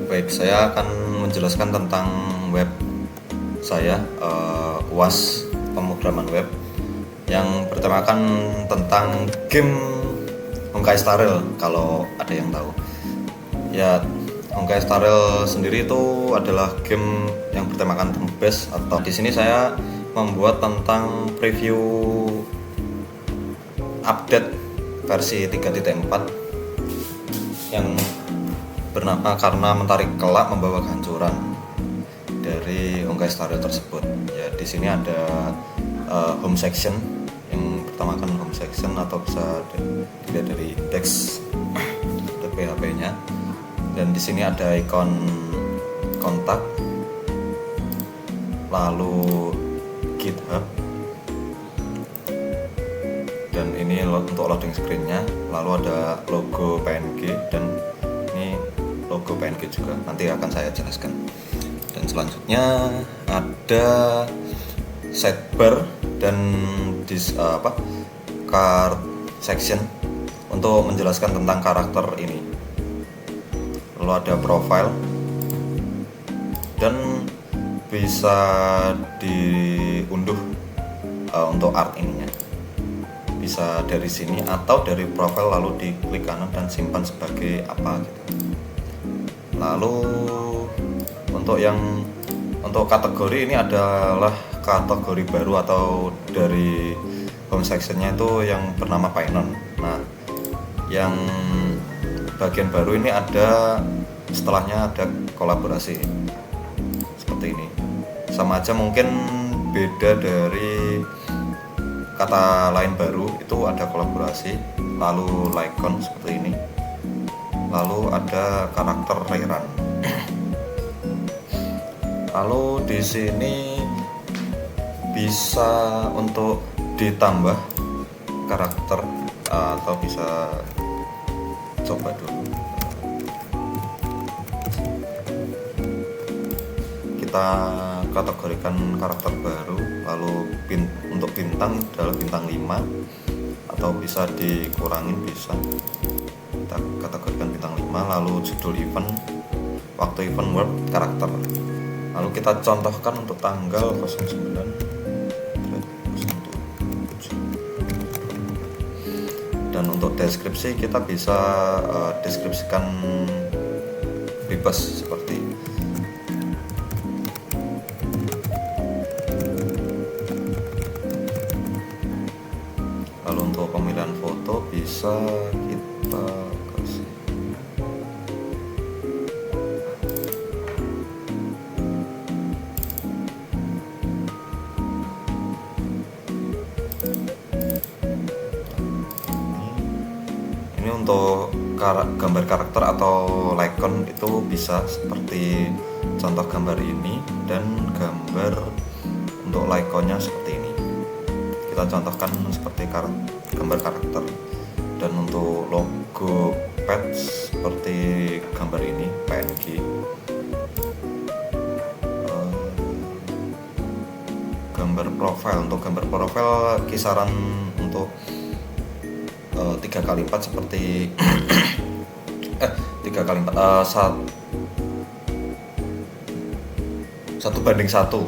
Baik, saya akan menjelaskan tentang web saya, UAS pemrograman web yang bertemakan tentang game Honkai Star Rail. Kalau ada yang tahu, ya Honkai Star Rail sendiri itu adalah game yang bertemakan turn based. Atau di sini saya membuat tentang preview update versi 3.4 yang bernama Karena Mentari Kelak Membawa Kehancuran dari Honkai Star Rail tersebut. Ya, di sini ada home section yang bertemakan home section, atau bisa dilihat dari index.php-nya. Dan di sini ada ikon kontak, lalu GitHub, dan ini untuk loading screen-nya. Lalu ada logo PNG, dan ini logo PNG juga, nanti akan saya jelaskan. Dan selanjutnya ada sidebar dan card section untuk menjelaskan tentang karakter ini. Lalu ada profile, dan bisa diunduh untuk art ininya. Bisa dari sini atau dari profile, lalu diklik kanan dan simpan sebagai apa gitu. Lalu untuk kategori ini adalah kategori baru atau dari home sectionnya itu yang bernama Painon. Nah, yang bagian baru ini ada setelahnya ada kolaborasi seperti ini. Sama aja, mungkin beda dari kata lain baru itu ada kolaborasi, lalu Lycon seperti ini, lalu ada karakter rerun. Lalu di sini bisa untuk ditambah karakter, atau bisa coba dulu. Kita kategorikan karakter baru, lalu untuk bintang adalah bintang 5, atau bisa dikurangin, bisa kita kategorikan bintang 5. Lalu judul event, waktu event, word, karakter. Lalu kita contohkan untuk tanggal 09/07. Dan untuk deskripsi kita bisa deskripsikan bebas seperti ini. Lalu untuk pemilihan foto bisa kita kasih ini. Untuk gambar karakter atau Lycon itu bisa seperti contoh gambar ini, dan gambar untuk Lyconnya seperti ini. Kita contohkan seperti gambar karakter. Dan untuk logo pet seperti gambar ini, PNG. Gambar profile, untuk gambar profile kisaran untuk 3x4 seperti 3x4 1:1.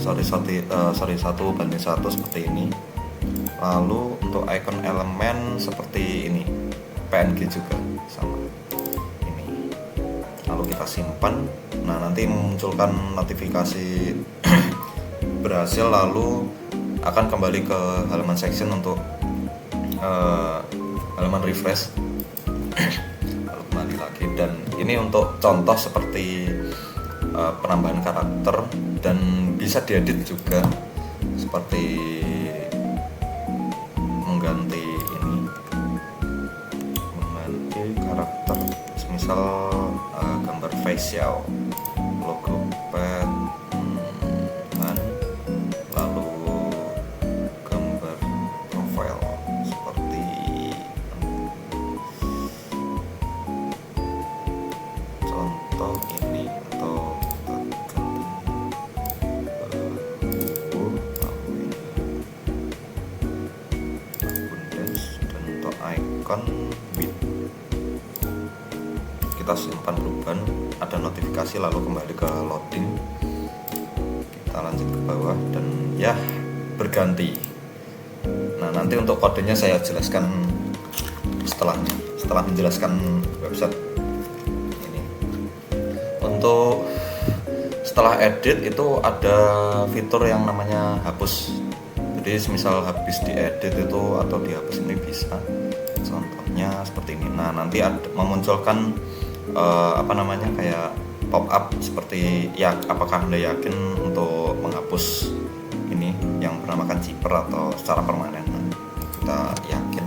Sorry, 1:1 seperti ini. Lalu untuk icon elemen seperti ini, PNG juga sama ini. Lalu kita simpan. Nah, nanti memunculkan notifikasi berhasil, lalu akan kembali ke halaman section untuk halaman refresh. Lalu kembali lagi. Dan ini untuk contoh seperti penambahan karakter, dan bisa diedit juga, seperti mengganti karakter, misal gambar facial, logo pet, lalu gambar profile seperti contoh ini, atau icon bit. Kita kita simpan perubahan, ada notifikasi, lalu kembali ke loading, kita lanjut ke bawah dan ya berganti. Nah nanti untuk kodenya saya jelaskan setelah menjelaskan website ini. Untuk setelah edit itu ada fitur yang namanya hapus. Jadi misal habis diedit itu atau dihapus ini bisa. Contohnya seperti ini. Nah nanti memunculkan kayak pop up seperti ya apakah Anda yakin untuk menghapus ini yang bernamakan zipper atau secara permanen. Nah, kita yakin.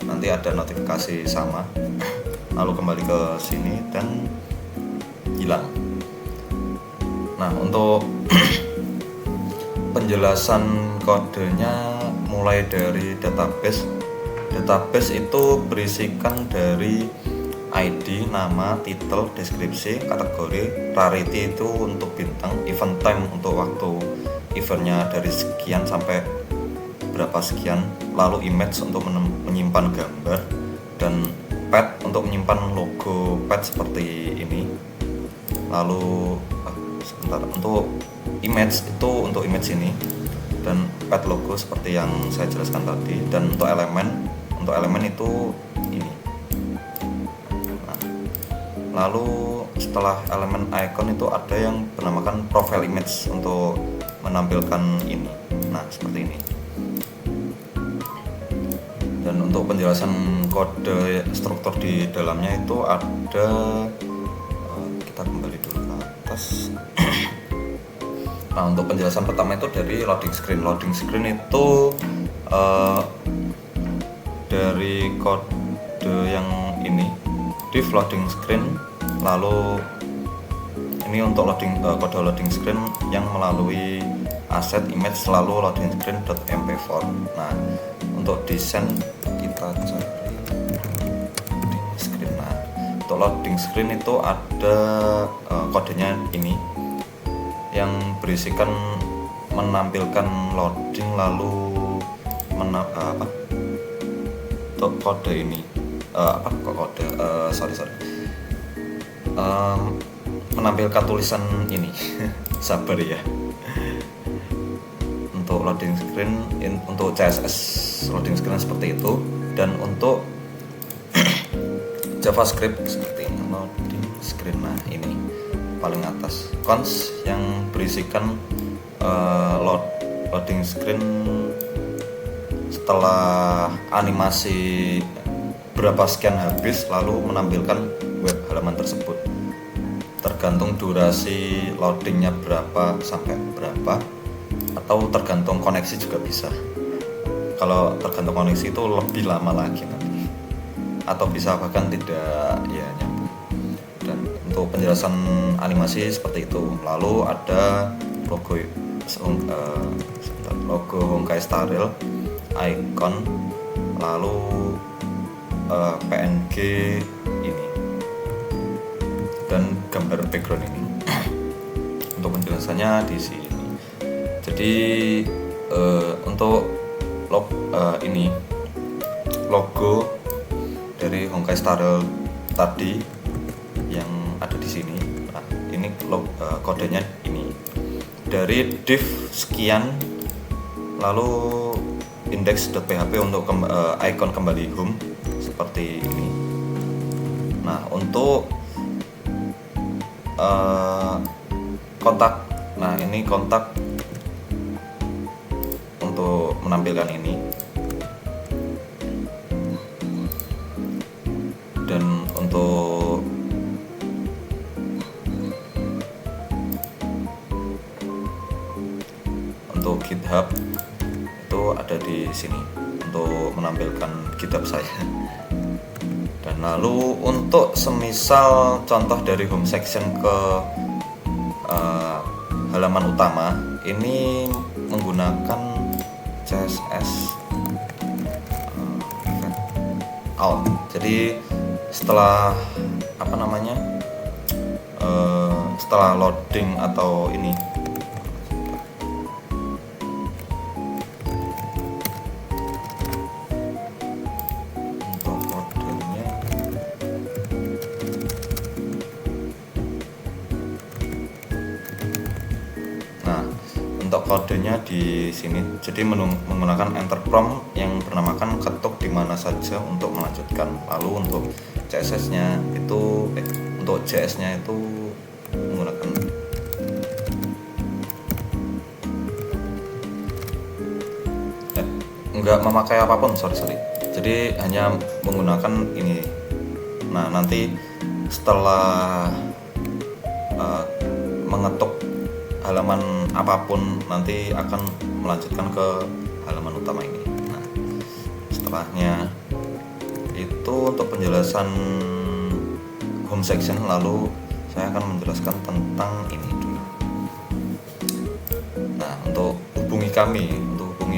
Nanti ada notifikasi sama. Lalu kembali ke sini dan hilang. Nah untuk penjelasan kodenya mulai dari database. Database itu berisikan dari ID, nama, titel, deskripsi, kategori, rarity itu untuk bintang, event time untuk waktu eventnya dari sekian sampai berapa sekian, lalu image untuk menyimpan gambar, dan pet untuk menyimpan logo pet seperti ini. Lalu untuk image itu untuk image ini, dan pet logo seperti yang saya jelaskan tadi. Dan untuk elemen itu ini. Nah, lalu setelah elemen icon itu ada yang bernamakan profile image untuk menampilkan ini. Nah seperti ini. Dan untuk penjelasan kode struktur di dalamnya itu ada, kita kembali dulu ke atas. Nah untuk penjelasan pertama itu dari loading screen. Loading screen itu dari kode yang ini, div loading screen. Lalu ini untuk kode loading screen yang melalui aset image selalu loading screen.mp4. Nah untuk desain kita cari loading screen. Nah untuk loading screen itu ada kodenya ini yang berisikan menampilkan loading, lalu untuk kode ini menampilkan tulisan ini sabar ya. Untuk loading screen untuk CSS loading screen seperti itu. Dan untuk JavaScript seperti ini loading screen. Nah ini paling atas cons yang berisikan loading screen setelah animasi berapa sekian habis, lalu menampilkan web halaman tersebut. Tergantung durasi loadingnya berapa sampai berapa, atau tergantung koneksi juga bisa. Kalau tergantung koneksi itu lebih lama lagi nanti, atau bisa bahkan tidak ya nyambung. Dan untuk penjelasan animasi seperti itu. Lalu ada logo Honkai Star Rail, icon, lalu PNG ini, dan gambar background ini. Untuk penjelasannya di sini. Jadi untuk ini logo dari Honkai Star Rail tadi yang ada di sini. Nah, ini kodenya ini dari div sekian, lalu index.php untuk icon kembali home seperti ini. Nah untuk kontak, nah ini kontak untuk menampilkan ini. Dan untuk GitHub itu ada di sini untuk menampilkan GitHub saya. Dan lalu untuk semisal contoh dari home section ke halaman utama ini menggunakan CSS out. Jadi setelah setelah loading atau ini untuk kodenya untuk kodenya di sini. Jadi menggunakan enter prompt yang bernamakan ketuk di mana saja untuk melanjutkan. Lalu untuk CSS-nya itu untuk JS-nya itu menggunakan enggak memakai apapun, sorry. Jadi hanya menggunakan ini. Nah, nanti setelah mengetuk halaman apapun nanti akan melanjutkan ke halaman utama ini. Nah, setelahnya itu untuk penjelasan home section, lalu saya akan menjelaskan tentang ini dulu. Nah, untuk hubungi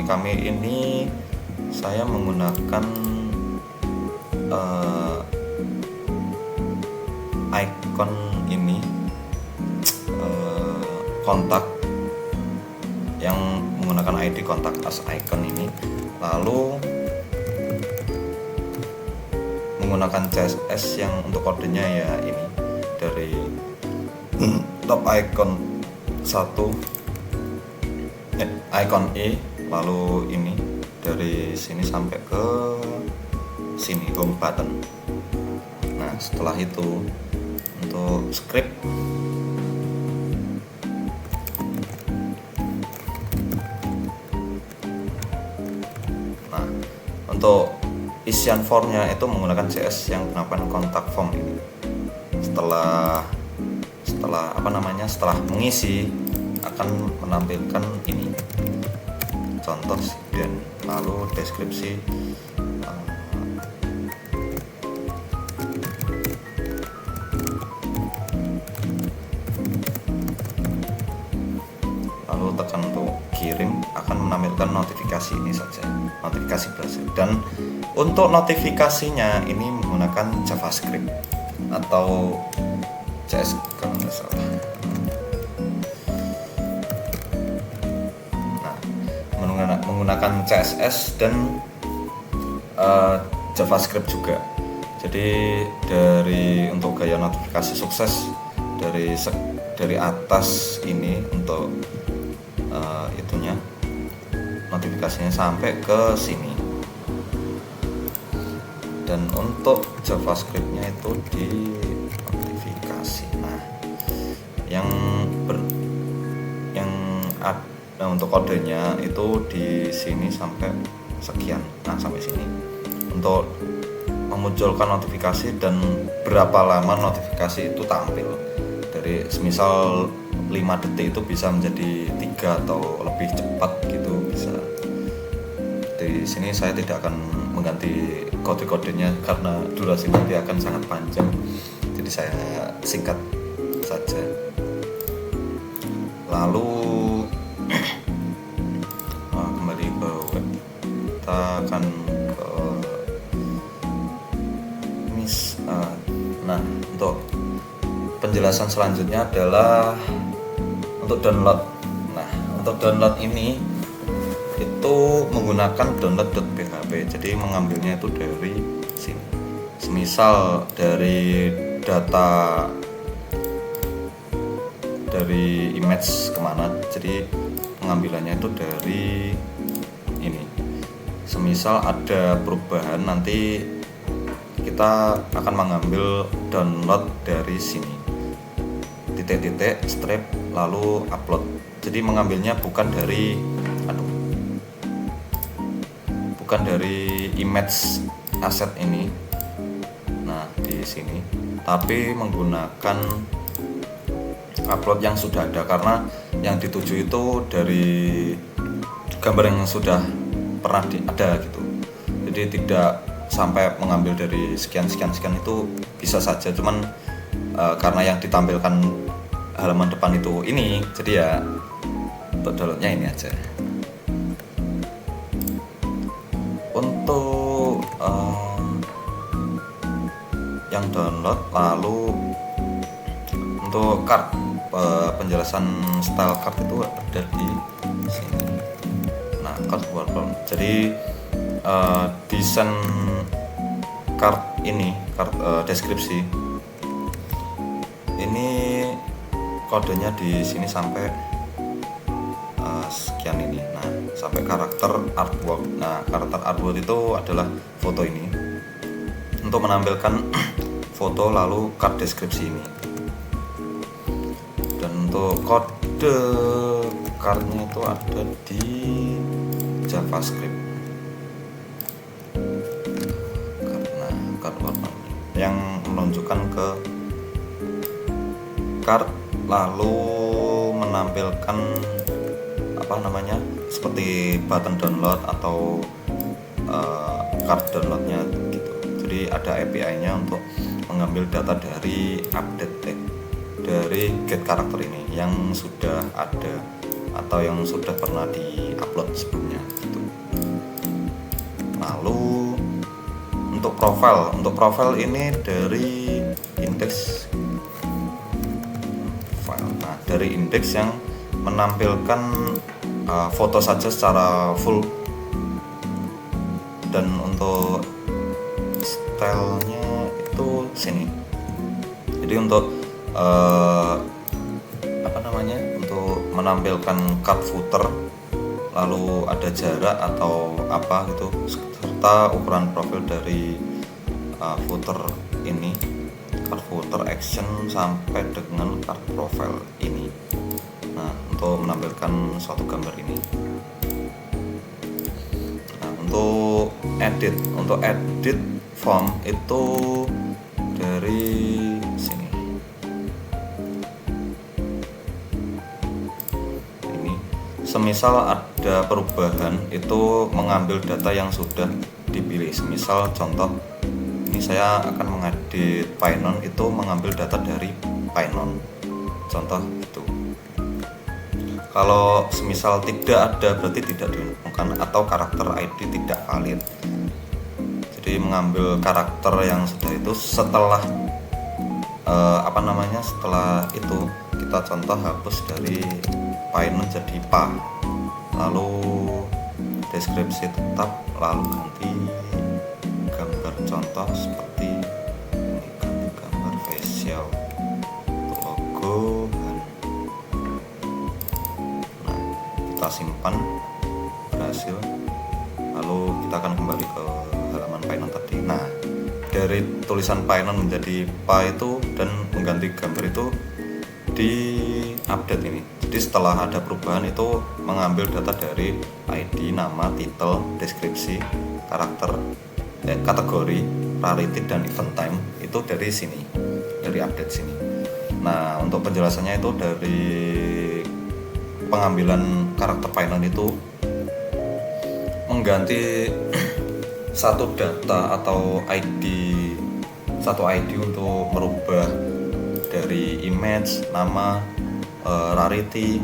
kami ini saya menggunakan icon ini, kontak yang menggunakan ID kontak as icon ini, lalu menggunakan CSS yang untuk kodenya ya ini dari top icon 1 icon E, lalu ini dari sini sampai ke sini home button. Nah, setelah itu untuk script untuk isian formnya itu menggunakan CS yang menggunakan kontak form ini. Setelah mengisi akan menampilkan ini contoh dan lalu deskripsi lalu tekan untuk kirim, akan menampilkan notifikasi ini saja, notifikasi berhasil. Dan untuk notifikasinya ini menggunakan JavaScript atau CS kalau nggak salah. Nah, menggunakan CSS dan JavaScript juga. Jadi untuk gaya notifikasi sukses dari atas ini untuk itunya notifikasinya sampai ke sini. Dan untuk JavaScript-nya itu di notifikasi. Nah, untuk kodenya itu di sini sampai sekian. Nah, sampai sini. Untuk memunculkan notifikasi dan berapa lama notifikasi itu tampil. Dari semisal 5 detik itu bisa menjadi 3 atau lebih cepat gitu bisa. Di sini saya tidak akan mengganti kode-kodenya karena durasi nanti akan sangat panjang. Jadi saya singkat saja. Lalu kembali ke web, kita akan ke nah, untuk penjelasan selanjutnya adalah untuk download. Nah, untuk download ini itu menggunakan download.php. Jadi mengambilnya itu dari sini. Semisal dari data dari image kemana, jadi pengambilannya itu dari ini. Semisal ada perubahan, nanti kita akan mengambil download dari sini, titik-titik strip lalu upload. Jadi mengambilnya bukan dari image asset ini, nah di sini, tapi menggunakan upload yang sudah ada, karena yang dituju itu dari gambar yang sudah pernah ada gitu. Jadi tidak sampai mengambil dari sekian itu bisa saja, cuman karena yang ditampilkan halaman depan itu ini, jadi ya untuk downloadnya ini aja. Untuk yang download, lalu untuk card, penjelasan style card itu ada di sini. Nah, card workflow. Jadi desain card ini, deskripsi ini kodenya di sini sampai sekian ini. Nah, sampai karakter artwork. Nah, karakter artwork itu adalah foto ini untuk menampilkan foto lalu card deskripsi ini. Dan untuk kode cardnya itu ada di JavaScript. Karena card warna yang menunjukkan ke card lalu menampilkan apa namanya seperti button download atau card downloadnya gitu. Jadi ada API-nya untuk mengambil data dari update dari get karakter ini yang sudah ada atau yang sudah pernah di-upload sebelumnya gitu. Lalu untuk profile ini dari index file. Nah, dari index yang menampilkan foto saja secara full, dan untuk stylenya itu sini. Jadi untuk apa namanya, untuk menampilkan card footer lalu ada jarak atau apa gitu, serta ukuran profil dari footer ini, card footer action sampai dengan card profile ini. Nah, untuk menampilkan suatu gambar ini. Nah, untuk edit form itu dari sini. Ini semisal ada perubahan itu mengambil data yang sudah dipilih. Semisal contoh ini saya akan mengedit Pinon, itu mengambil data dari Pinon. Contoh itu. Kalau semisal tidak ada berarti tidak ditemukan atau karakter ID tidak valid. Jadi mengambil karakter yang sudah itu setelah setelah itu kita contoh hapus dari Pinon jadi pa, lalu deskripsi tetap, lalu ganti gambar contoh seperti ini, ganti gambar facial untuk logo. Nah, kita simpan, berhasil, lalu kita akan kembali ke halaman Pinon tadi. Nah, dari tulisan Pinon menjadi pa itu dan mengganti gambar itu di update ini. Jadi setelah ada perubahan itu mengambil data dari ID, nama, title, deskripsi, karakter, kategori, rarity, dan event time itu dari sini, dari update sini. Nah, untuk penjelasannya itu dari pengambilan karakter Pinon itu mengganti satu data atau satu ID untuk merubah dari image, nama, rarity,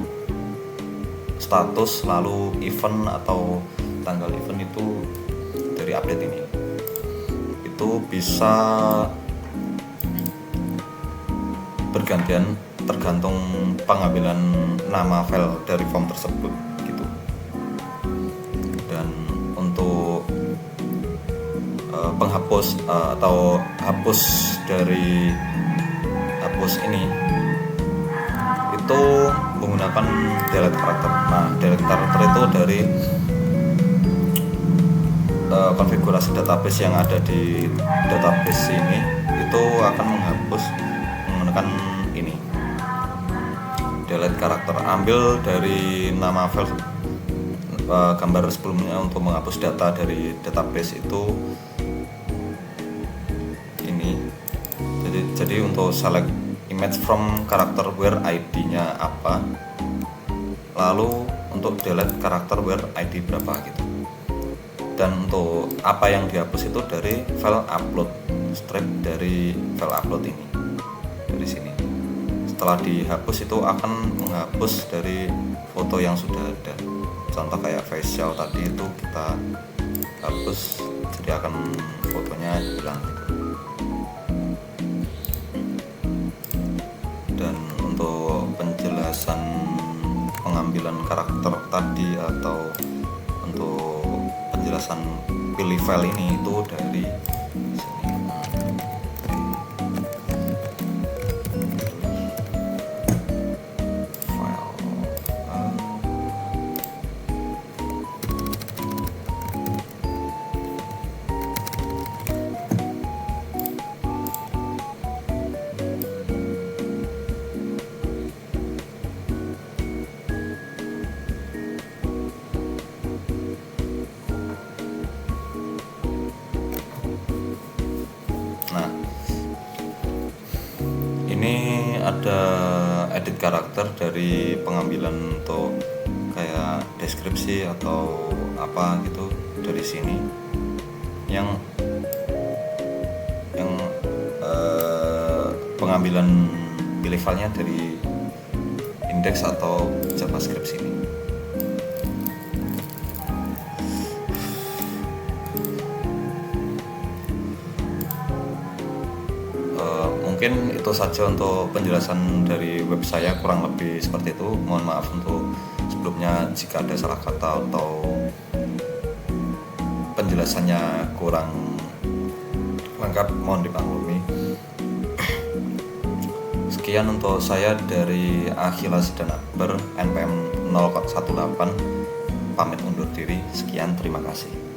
status, lalu event atau tanggal event itu dari update ini. Itu bisa bergantian tergantung pengambilan nama file dari form tersebut gitu. Dan untuk penghapus atau hapus dari hapus ini itu menggunakan delete karakter. Nah, delete karakter itu dari konfigurasi database yang ada di database ini itu akan menghapus menggunakan ini, delete karakter. Ambil dari nama file gambar sebelumnya untuk menghapus data dari database itu ini. Jadi untuk select image from character where ID-nya apa, lalu untuk delete karakter where ID berapa gitu. Dan untuk apa yang dihapus itu dari file upload, strip dari file upload ini, dari sini. Setelah dihapus itu akan menghapus dari foto yang sudah ada. Contoh kayak facial tadi itu kita hapus, jadi akan fotonya hilang gitu. Dan untuk penjelasan pengambilan karakter tadi atau untuk penjelasan pilih file ini itu dari sini. File ini ada edit karakter dari pengambilan untuk kayak deskripsi atau apa gitu dari sini yang pengambilan pilih filenya dari index atau JavaScript sini. Mungkin itu saja untuk penjelasan dari web saya, kurang lebih seperti itu. Mohon maaf untuk sebelumnya jika ada salah kata atau penjelasannya kurang lengkap, mohon dimaklumi. Sekian untuk saya dari Akhillas dan Akbar, NPM 018, pamit undur diri. Sekian, terima kasih.